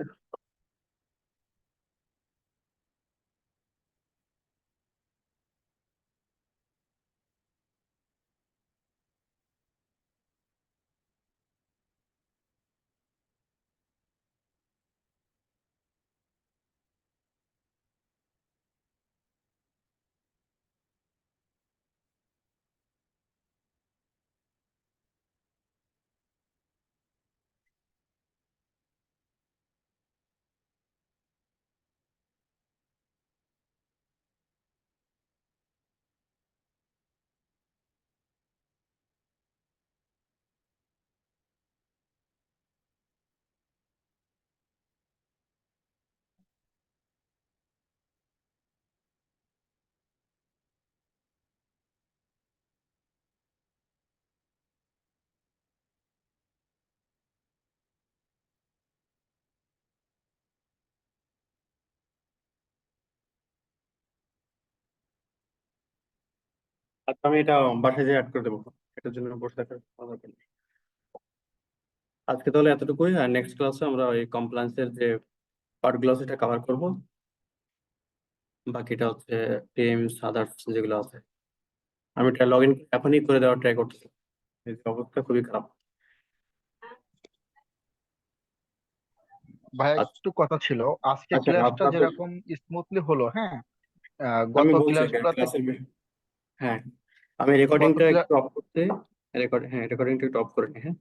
আচ্ছা, আমি এটা বাসায় যেয়ে অ্যাড করে দেবো। এটার জন্য বসে থাকার কোনো দরকার নেই। আজকে তাহলে এতটুকুই, আর নেক্সট ক্লাসে আমরা ওই কমপ্লায়েন্সের যে পার্টগুলো আছে এটা কভার করবো। বাকিটা হচ্ছে টিমস আদার্স যেগুলো আছে, আমি এটা লগ ইন এখনই করে দেওয়ার ট্রাই করতেছি। এই যে অবস্থা খুবই খারাপ। ভাইয়া আচ্ছা একটু কথা ছিল, আজকে আচ্ছা, ক্লাসটা আপনার যেরকম স্মুথলি হলো, হ্যাঁ, আমি গত বলছি ক্লাসগুলোতে ক্লাসের, হ্যাঁ আমি গত রেকর্ডিংটা ক্লাস একটু অফ করতে, রেকর্ডিংটা একটু অফ করে নিই, হ্যাঁ।